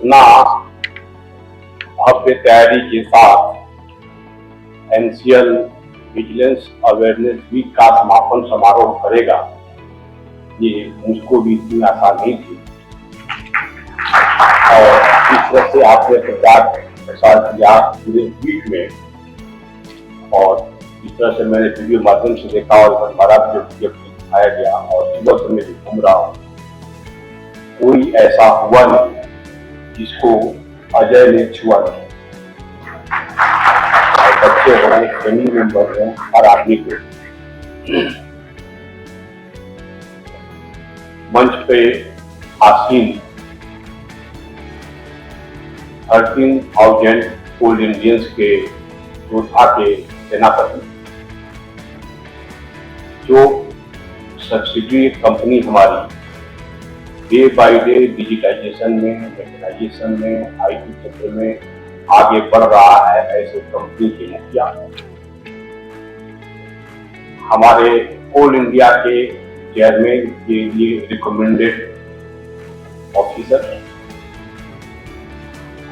इतना भव्य तैयारी के साथ एनसीएल विजिलेंस अवेयरनेस वीक का समापन समारोह करेगा, ये मुझको भी इतनी आशा नहीं थी। और इस तरह से आपने प्रचार किया पूरे वीक में, और इस तरह से मैंने वीडियो माध्यम से देखा और हमारा जो दिखाया गया और सुबह से मैं घूम रहा हूँ, कोई ऐसा हुआ नहीं जिसको अजय ने छुआ नहीं। बच्चे हो रहे, फैमिली मेंबर हैं, हर आदमी को मंच पे आसीन 13,000 ओल्ड इंडियंस के योद्धा के सेनापति, जो सब्सिडी कंपनी हमारी डे बाय डे डिजिटाइजेशन में, मैकेनाइजेशन में, आईटी क्षेत्र में आगे बढ़ रहा है, ऐसे कंपनी के मुखिया हमारे ऑल इंडिया के चेयरमैन के लिए रिकमेंडेड ऑफिसर,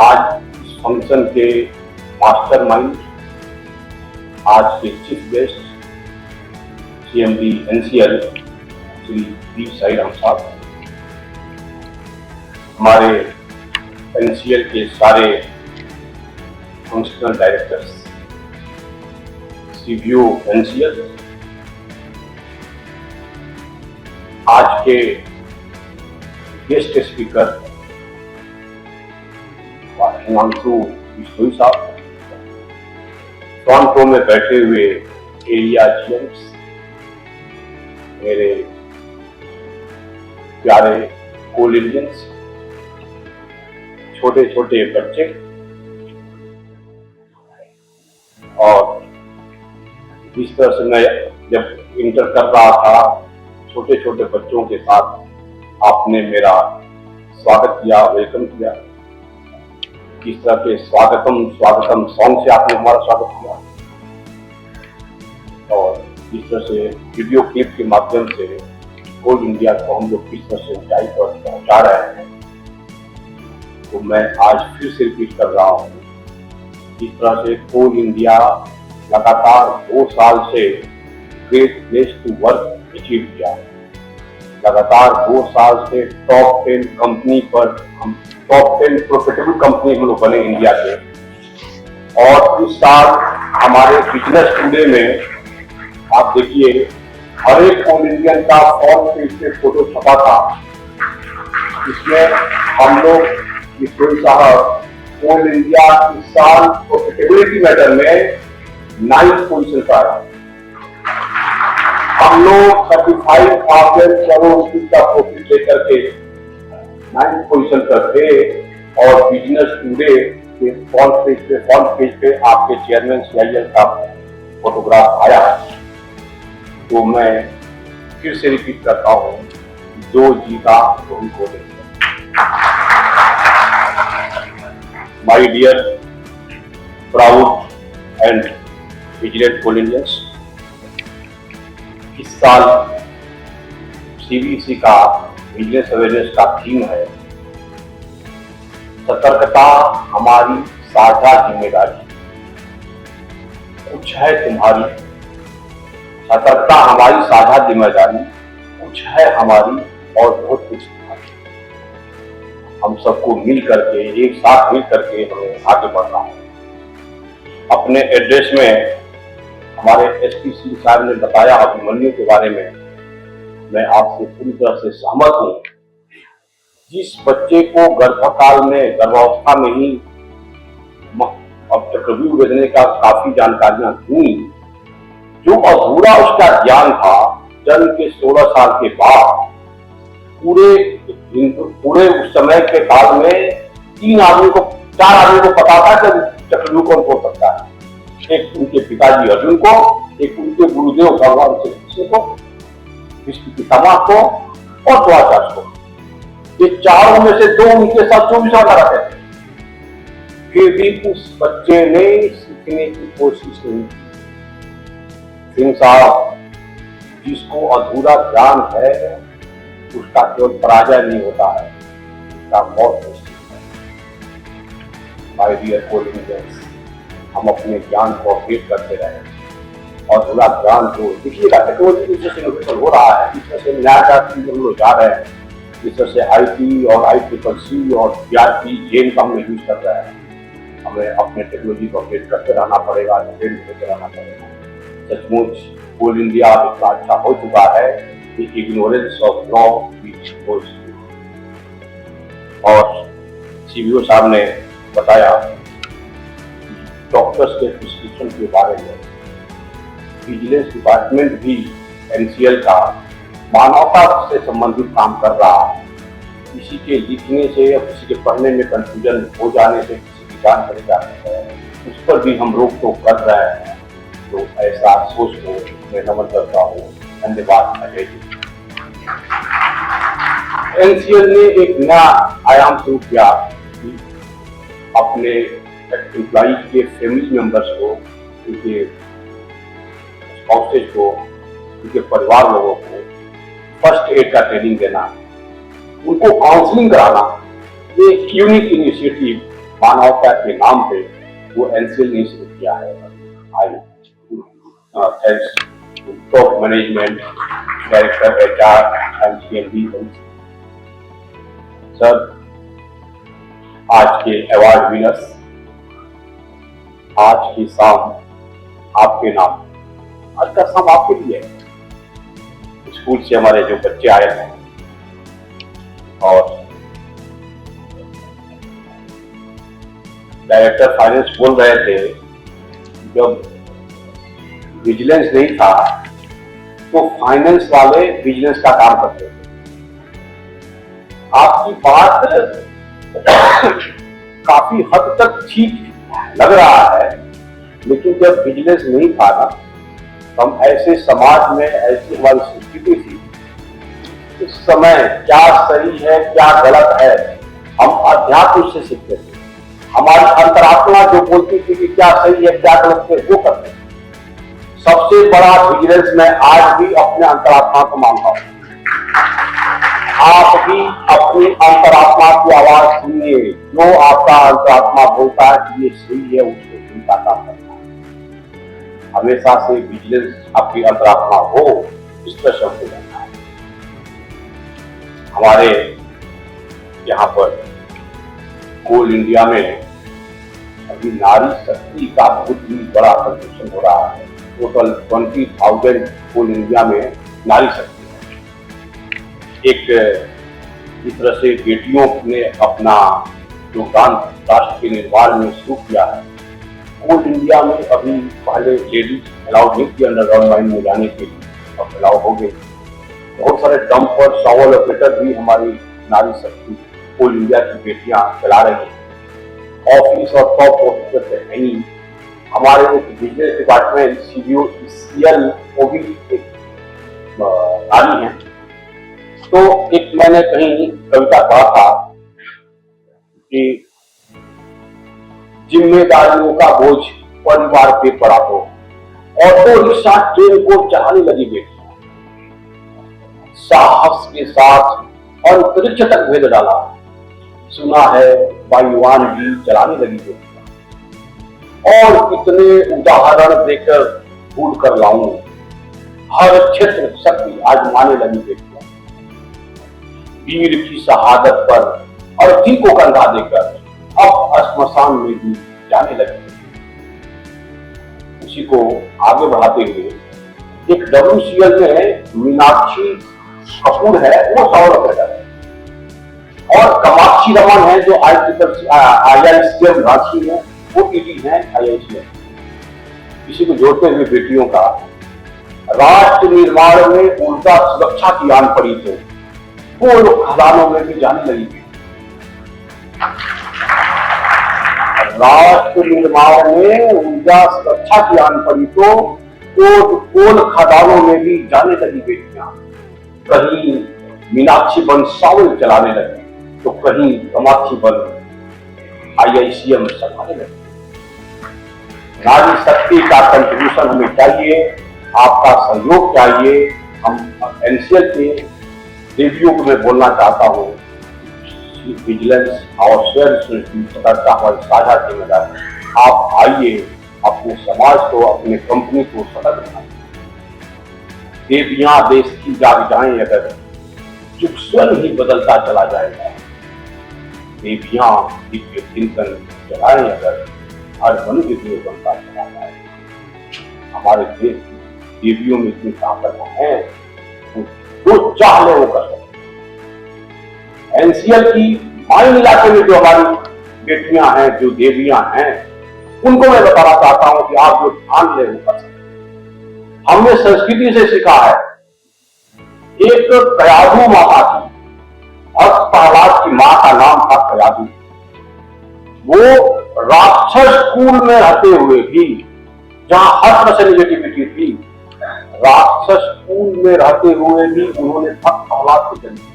आज इस फंक्शन के मास्टरमाइंड, आज के chief guest CMD NCL Shri P Sairam साहब, हमारे एनसीएल के सारे फंक्शनल डायरेक्टर्स, सीबीओ एनसीएल, आज के गेस्ट स्पीकर हिमांशु बिश्नोई साहब, टोरंटो में बैठे हुए एरिया जीएम्स, मेरे प्यारे ऑल इंडियंस, छोटे छोटे बच्चे, और इस तरह से मैं जब इंटर कर रहा था, छोटे छोटे बच्चों के साथ आपने मेरा स्वागत किया, वेलकम किया। इस तरह के स्वागतम स्वागतम सॉन्ग से आपने हमारा स्वागत किया, और इस तरह से वीडियो क्लिप के माध्यम से ऑल इंडिया को हम लोग किस तरह से ऊंचाई पर पहुंचा रहे हैं, तो मैं आज फिर से रिपीट कर रहा हूँ। इस तरह से ऑल इंडिया लगातार 2 साल से great place to work achieve किया, लगातार 2 साल से टॉप 10 कंपनी पर हम टॉप 10 प्रॉफिटेबल कंपनी हम लोग बने इंडिया के। और इस साल हमारे बिजनेस टुडे में आप देखिए, हर एक ऑल इंडियन का फ्रंट पेज पे फोटो छपा था, इसमें हम लोग बिश्नोई साहब ऑल इंडिया इस साल प्रॉफिटेबिलिटी मैटर में 9th पोजीशन पर आया। हम लोग 35,000 करोड़ का प्रॉफिट लेकर के 9th पोजीशन पर थे, और बिजनेस टुडे के फ्रंट पेज पे आपके चेयरमैन सीआईएल का फोटोग्राफ आया। तो मैं फिर से रिपीट करता हूँ, जो जीता वही को देखा। My dear proud and vigilant all Indians, इस साल सीबीसी का विजिलेंस अवेयरनेस का थीम है सतर्कता हमारी साझा जिम्मेदारी। कुछ है तुम्हारी सतर्कता, हमारी साझा जिम्मेदारी, कुछ है हमारी और बहुत कुछ तुम्हारी। हम सबको मिल करके, एक साथ मिल करके हमें आगे बढ़ना है। अपने एड्रेस में हमारे एसपी सिंह साहब ने बताया अभिमन्यु के बारे में, मैं आपसे पूरी तरह से सहमत हूं। जिस बच्चे को गर्भकाल में, गर्भावस्था में ही अब चक्रव्यूह भेजने का काफी जानकारियां हुई, जो अधूरा उसका ज्ञान था, जन्म के 16 साल के बाद पूरे उस समय के काल में 4 आदमी को पता था कि चक्रव्यूह कौन हो सकता है। एक उनके पिताजी अर्जुन को, एक उनके गुरुदेव भगवान श्री कृष्ण को, विष्णु पितामह को और द्रोणाचार्य को। ये चारों में से 2 उनके साथ 24 घंटा रहते थे, फिर भी उस बच्चे ने सीखने की कोशिश नहीं की। सिंह साहब, जिसको अधूरा ज्ञान है उसका केवल पराजय नहीं होता है, उसका मौत निश्चित है। माय डियर कोल इंडियंस, हम अपने ज्ञान को अपडेट करते रहे और पूरा ज्ञान को देखिएगा, टेक्नोलॉजी की से इनोवेशन हो रहा है, इसमें से नया चीज हम लोग जा रहे हैं, इसमें से IT और ICCC और PRP जेन का हमने यूज कर रहे हैं। हमें अपने टेक्नोलॉजी को अपडेट करते रहना पड़ेगा, अपडेट करते रहना पड़ेगा। सचमुच कोल इंडिया इतना अच्छा हो चुका है कि इग्नोरेंस ऑफ लॉ और CBO साहब ने बताया डॉक्टर्स के प्रिस्क्रिप्शन के बारे में विजिलेंस डिपार्टमेंट भी NCL का मानवता से संबंधित काम कर रहा है। किसी के लिखने से या किसी के पढ़ने में कंफ्यूजन हो जाने से किसी की जान चली जाती है, उस पर भी हम रोक टोक कर रहे हैं। तो ऐसा सोच को मैं नमन करता हूँ। धन्यवाद अजय जी। NCL ने एक नया आयाम शुरू किया कि अपने एम्प्लॉई के फैमिली मेंबर्स को, उनके स्पाउसेज को, उनके परिवार लोगों को फर्स्ट एड का ट्रेनिंग देना, उनको काउंसलिंग कराना। ये यूनिक इनिशिएटिव मानवता के नाम पे वो NCL ने शुरू किया है। Thanks to top management, director HR and CMD sir. आज के अवार्ड विनर्स, आज की शाम आपके नाम, आज का शाम आपके लिए है। स्कूल से हमारे जो बच्चे आए हैं और डायरेक्टर फाइनेंस बोल रहे थे, जब विजिलेंस नहीं था तो फाइनेंस वाले विजिलेंस का काम करते थे। आपकी बात काफी हद तक ठीक लग रहा है, लेकिन जब विजिलेंस नहीं था ना, हम ऐसे समाज में, ऐसी हमारी संस्कृति थी, उस समय क्या सही है क्या गलत है हम अध्यात्म से सीखते थे। हमारी अंतरात्मा जो बोलती थी कि क्या सही है क्या गलत है वो करते थे। सबसे बड़ा विजिलेंस मैं आज भी अपने अंतरात्मा को मानता हूं। आप भी अपनी अंतरात्मा की आवाज सुनिए, जो आपका अंतरात्मा बोलता है कि ये सही है, उसको सुनने का काम करना है। हमेशा से विजिलेंस आपकी अंतरात्मा हो, इस पर शब्द करना है। हमारे यहाँ पर कोल इंडिया में अभी नारी शक्ति का बहुत ही बड़ा कंट्रीब्यूशन हो रहा है। टोटल 20,000 कोल इंडिया में नारी शक्ति है। एक इस तरह से बेटियों ने अपना योगदान राष्ट्र के निर्माण में शुरू किया है। कोल इंडिया में अभी पहले लेडीज अलाउड नहीं थी अंडरग्राउंड माइन में जाने के लिए, अब अलाउ हो गई। बहुत सारे डंपर शॉवल ऑपरेटर भी हमारी नारी शक्ति कोल इंडिया की बेटियां चला रही हैं। ऑफिस और टॉप ऑफिसर से नहीं, हमारे बिजनेस डिपार्टमेंट CBO CL वो भी एक नारी है। तो एक मैंने कहीं कविता पढ़ा था कि जिम्मेदारियों का बोझ परिवार पे पड़ा हो, ऑटो रिक्शा ट्रेन को चलाने लगी बेटियां, साहस के साथ अंतरिक्ष तक भेज डाला, सुना है वायुयान भी चलाने लगी बेटियां। और कितने उदाहरण देकर भूल कर लाऊं, हर क्षेत्र शक्ति आजमाने लगी बेटियां। वीर की शहादत पर अर्थी को कंधा देकर अब श्मशान में भी जाने लगी। उसी को आगे बढ़ाते हुए एक WCL में मीनाक्षी कपूर है, वो शॉवल ऑपरेटर है, और कामाक्षी रमन है जो IICM रांची में, वो ED है IICM। इसी को जोड़ते हुए बेटियों का राष्ट्र निर्माण में ऊर्जा सुरक्षा की आन पड़ी तो वो लोग खदानों में भी जाने लगी। राष्ट्र निर्माण में ऊर्जा सुरक्षा की आन पड़ी तो कोल खदानों में भी जाने लगी बेटियां। कहीं मीनाक्षी बन शॉवल चलाने लगी तो कहीं कामाक्षी बन IICM संभालने लगी। नारी शक्ति का कंट्रीब्यूशन हमें चाहिए, आपका सहयोग चाहिए। हम NCL के देवियों को मैं बोलना चाहता हूँ, कि विजिलेंस और स्वयं की सतर्कता हमारी साझा जिम्मेदारी। आप आइए, अपने समाज को, अपने कंपनी को सतर्क बनाइए। देवियां देश की जाग जाएं अगर, युग स्वयं ही बदलता चला जाएगा। देवियां दिव्य चिंतन जलाएं अगर, हर मनुष्य देव बनता चला जाएगा। हमारे देश की देवियों में इतनी ताकत है, जो चाह ले वो कर सकते। एनसीएल की माइन इलाके में जो हमारी बेटियां हैं, जो देवियां हैं, उनको मैं बताना चाहता हूं कि आप जो ठान ले वो कर सकते। हमने संस्कृति से सीखा है, एक कयाधु माता की, भक्त प्रहलाद की मां का नाम था कयाधु। वो राक्षस कुल में रहते हुए भी, जहां हर तरह से निगेटिविटी थी, राक्षस कुल में रहते हुए भी उन्होंने भक्त प्रहलाद को जन्म दिया।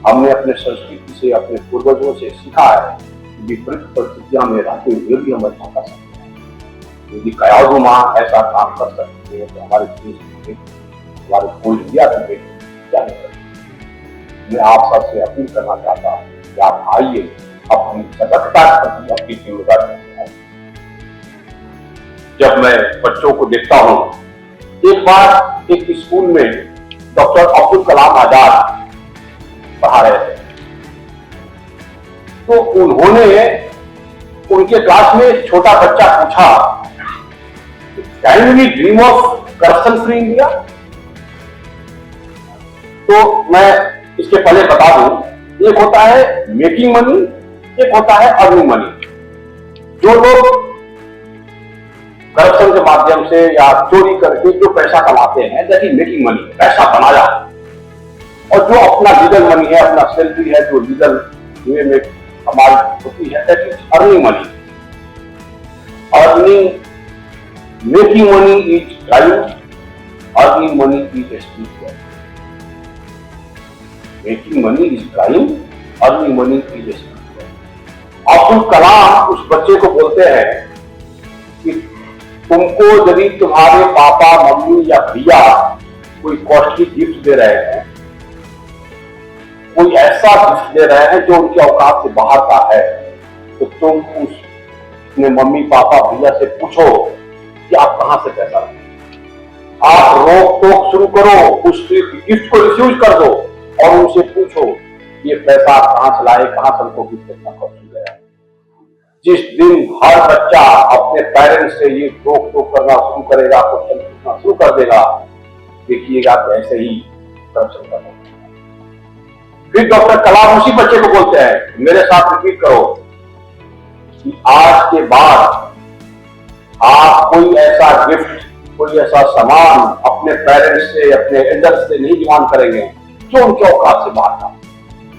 हमने अपने संस्कृति से, अपने पूर्वजों से सीखा है कि विपरीत परिस्थितियों में रहते हुए भी हम अच्छा कर सकते हैं। यदि कयाधु मां ऐसा काम कर सकते हैं तो हमारे देश में, हमारे पूरी इंडिया में क्या नहीं कर सकते। मैं आप सबसे अपील करना चाहता हूँ कि आप आइए, अपनी सतर्कता प्रति अपनी जिम्मेदारी निभाएं। जब मैं बच्चों को देखता हूँ, एक बार एक स्कूल में डॉक्टर अब्दुल कलाम आजाद पढ़ा रहे थे, तो उन्होंने उनके क्लास में एक छोटा बच्चा पूछा, can we dream of corruption free India? तो मैं इसके पहले बता दूं, एक होता है मेकिंग मनी, एक होता है अर्निंग मनी। जो लोग करप्शन के माध्यम से या चोरी करके जो पैसा कमाते हैं, दैट इज मेकिंग मनी, पैसा बनाया। और जो अपना लीगल मनी है, अपना सैलरी है, जो लीगल वे में हमारी होती है, that is earning money. Earning, making money is crime, earning money is spiritual. Making money is crime, earning money is spiritual. Abdul Kalam उस बच्चे को बोलते हैं कि तुमको यदि तुम्हारे पापा, मम्मी या भैया कोई कॉस्टली गिफ्ट दे रहे हैं, कोई ऐसा गिफ्ट दे रहे हैं जो उनकी औकात से बाहर का है, तो तुम उसने मम्मी, पापा, भैया से पूछो कि आप कहां से पैसा लाए। आप रोक टोक शुरू करो, उस गिफ्ट को रिफ्यूज कर दो और उनसे पूछो ये पैसा आप कहां से लाए, कहां से हमको गिफ्ट इतना कॉस्टली गया। जिस दिन हर बच्चा अपने पेरेंट्स से ये रोक टोक करना शुरू करेगा, क्वेश्चन पूछना शुरू कर देगा, देखिएगा कैसे ही करप्शन करना। फिर डॉक्टर कलाम उसी बच्चे को बोलते हैं, मेरे साथ रिपीट करो कि आज के बाद आप कोई ऐसा गिफ्ट, कोई ऐसा सामान अपने पेरेंट्स से, अपने एल्डर्स से नहीं डिमांड करेंगे जो उनके औकात से बाहर था,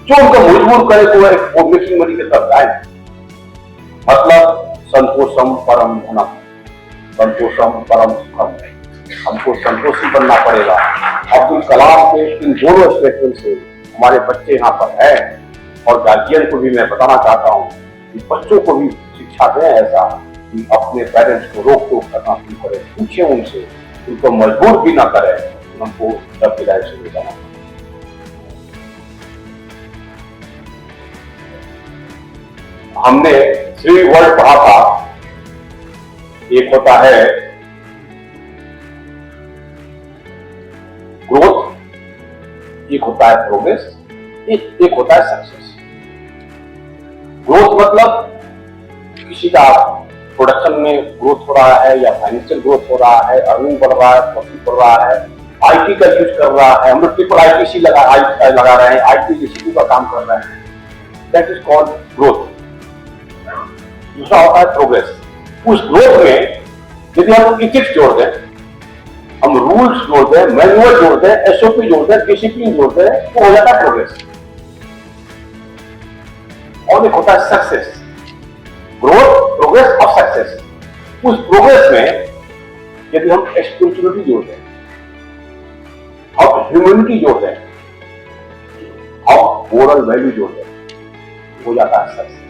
जो उनको मजबूर करे तो वो मेकिंग मनी की तरफ जाए। मतलब संतोषम परम धनम, संतोषम परम सुखम, हमको संतोषी बनना पड़ेगा। अब्दुल कलाम के इन दोनों स्टेटमेंट से हमारे बच्चे यहाँ पर हैं, और गार्जियन को भी मैं बताना चाहता हूँ कि बच्चों को भी शिक्षा दें ऐसा कि अपने पेरेंट्स को रोक टोक करना शुरू करें, पूछे उनसे, उनको मजबूर भी ना करें, हमको जब विदाई से ले जाना। हमने 3 वर्ड पढ़ा था, एक होता है ग्रोथ, एक होता है प्रोग्रेस, एक होता है सक्सेस। ग्रोथ मतलब किसी का प्रोडक्शन में ग्रोथ हो रहा है, या फाइनेंशियल ग्रोथ हो रहा है, अर्निंग बढ़ रहा है, प्रॉफिट बढ़ रहा है, आईटी का यूज कर रहा है, हम लोग ट्रिपल आईटीसी लगा रहे हैं, आईटी का काम कर रहे हैं, दैट इज कॉल्ड ग्रोथ। दूसरा होता है प्रोग्रेस। उस ग्रोथ में यदि हम इथिक्स जोड़ दें, हम रूल्स जोड़ दें, मैनुअल जोड़ दें, एसओपी जोड़ दें, डिसिप्लिन जोड़ दें, तो हो जाता है प्रोग्रेस। और एक होता है सक्सेस। ग्रोथ, प्रोग्रेस और सक्सेस। उस प्रोग्रेस में यदि हम स्पिरिचुअलिटी जोड़ दें, हम ह्यूमैनिटी जोड़ दें, हम मोरल वैल्यू जोड़ दें, हो जाता है सक्सेस।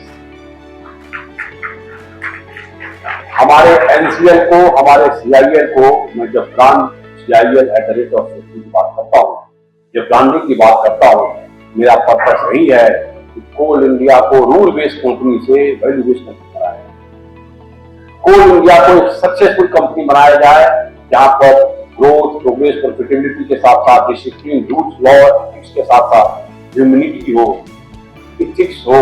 हमारे एनसीएल को, हमारे सीआईएल को, मैं जब ब्रांड CIL @ की बात करता हूँ, जब ब्रांडिंग की बात करता हूँ, मेरा पर्पस यही है कि कोल इंडिया को रूल बेस्ड कंपनी से वैल्यू बेस्ड कंपनी बनाया जाए। कोल इंडिया को एक सक्सेसफुल कंपनी बनाया जाए जहां पर ग्रोथ, प्रोग्रेस, प्रॉफिटेबिलिटी के साथ साथ डिसिप्लिन, रूल्स, लॉ, एथिक्स के साथ साथ ह्यूमैनिटी हो, इथिक्स हो,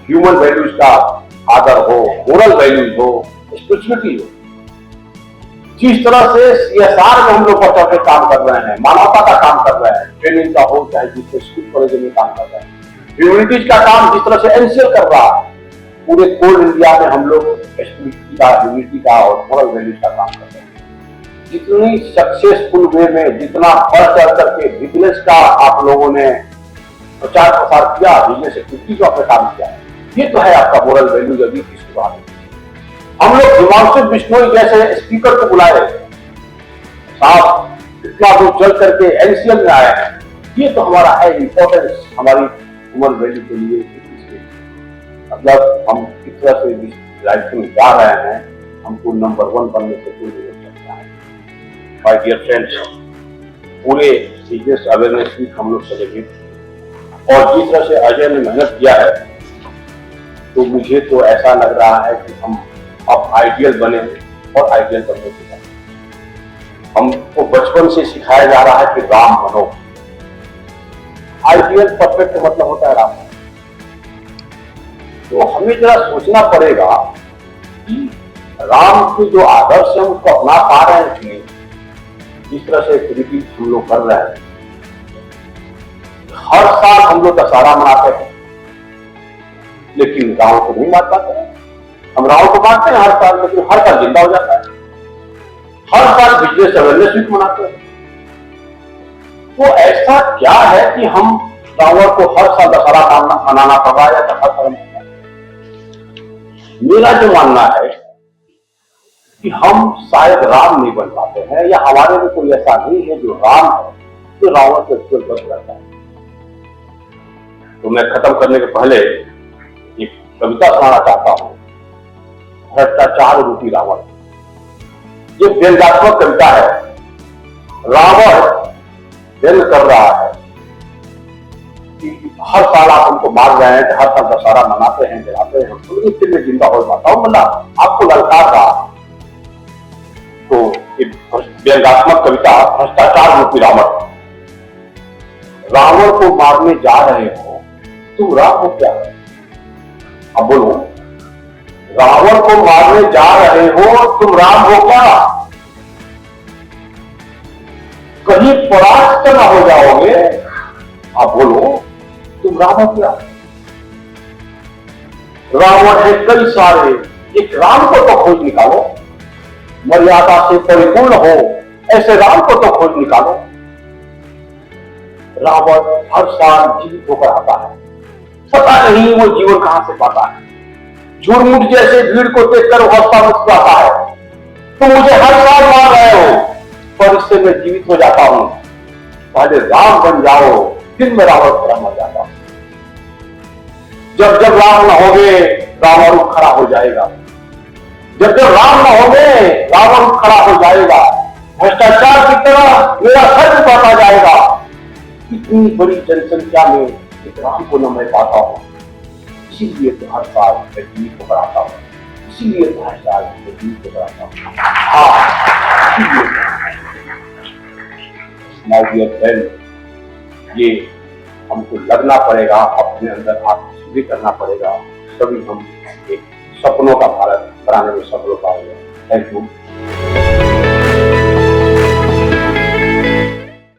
ह्यूमन वैल्यूज का आदर हो, मोरल वैल्यूज हो, स्पिरिचुअलिटी हो। जिस तरह से सीएसआर में हम लोग बढ़ चढ़ के काम कर रहे हैं, मानवता का काम कर रहे हैं, ट्रेनिंग का हो चाहे जिससे स्कूल कॉलेज में काम कर रहे हैं, ह्यूमैनिटीज का काम जिस तरह से एनसीएल कर रहा है, पूरे कोल इंडिया में हम लोग स्पिरिचुअलिटी का, ह्यूमैनिटी का और मोरल वैल्यूज का काम कर रहे हैं। जितनी सक्सेसफुल वे में, जितना बढ़ चढ़ करके बिजनेस का आप लोगों ने प्रचार प्रसार किया, बिजनेस एक्टिविटी जो आपने काम किया, ये तो है आपका मोरल वैल्यू। यदि इसके बाद हम लोग हिमांशु बिश्नोई जैसे स्पीकर को बुलाए, साहब इतना दूर चल करके एनसीएल में आए हैं, ये तो हमारा है इंपॉर्टेंस हमारी मोरल वैल्यू के लिए। मतलब हम किस तरह से लाइफ में जा रहे हैं, हमको नंबर 1 बनने से कोई नहीं हो सकता है। माय डियर फ्रेंड्स, पूरे बिजनेस अवेयरनेस वीक हम लोग चलेंगे और जिस तरह से अजय ने मेहनत किया है, तो मुझे तो ऐसा लग रहा है कि हम अब आइडियल बने और आइडियल बनने के बाद हमको बचपन से सिखाया जा रहा है कि राम बनो। आइडियल परफेक्ट मतलब होता है राम। तो हमें जरा सोचना पड़ेगा कि राम के जो आदर्श है उसको अपना पा रहे हैं कि नहीं। जिस तरह से एक्टिविटीज हम लोग कर रहे हैं, हर साल हम लोग दशहरा मनाते हैं, लेकिन रावण को नहीं मार पाते हैं। हम रावण को मारते हैं हर साल, लेकिन हर साल जिंदा हो जाता है। हर साल बिजनेस अवेयरनेस वीक मनाते हैं। तो ऐसा क्या है कि हम रावण को हर साल दशहरा मनाना पड़ रहा है या हर साल? मेरा जो मानना है कि हम शायद राम नहीं बन पाते हैं, या हमारे में कोई ऐसा नहीं है जो राम है तो रावण के उज्जवल बन जाता है। तो मैं खत्म करने के पहले एक कविता सुनाना चाहता हूं, भ्रष्टाचार रूपी रावण। ये व्यंग्यात्मक कविता है। रावण व्यंग कर रहा है कि हर साल आप हमको मार रहे हैं, हर साल दशहरा मनाते हैं, जलाते हैं, तो फिर मैं जिंदा हो पाता हूं, मतलब आपको ललकार रहा। तो एक व्यंग्यात्मक कविता, भ्रष्टाचार रूपी रावण। रावण को मारने जा रहे हो, तुम राम हो क्या? अब बोलो, रावण को मारने जा रहे हो, तुम राम हो क्या? कहीं परास्त न हो जाओगे? अब बोलो, तुम राम हो क्या? रावण है कई सारे, एक राम को तो खोज निकालो। मर्यादा से परिपूर्ण हो ऐसे राम को तो खोज निकालो। रावण हर साल जीवित होकर आता है, पता नहीं वो जीवन कहां से पाता है। झुरमुट जैसे भीड़ को देखकर हौसला मुस्कुराता है। तुम मुझे हर साल मार रहे हो, पर इससे मैं जीवित हो जाता हूं। पहले राम बन जाओ, फिर मैं रावण खड़ा मर जाता हूं। जब जब राम न होगे, रावण खड़ा हो जाएगा। जब जब राम न होगे, रावण खड़ा हो जाएगा। भ्रष्टाचार की तरह मेरा सर झुकाता जाएगा। इतनी बड़ी जनसंख्या में एक राम को न मैं पाता हूं, इसीलिए तो हर साल मैं जीवित होकर आता हूं, इसीलिए तो हर साल मैं जीवित होकर आता हूं। हाँ, माय डियर फ्रेंड, ये हमको लगना पड़ेगा, अपने अंदर आत्मशुद्धि करना पड़ेगा, तभी हम एक सपनों का भारत बनाने में सफल हो पाएंगे। Thank you.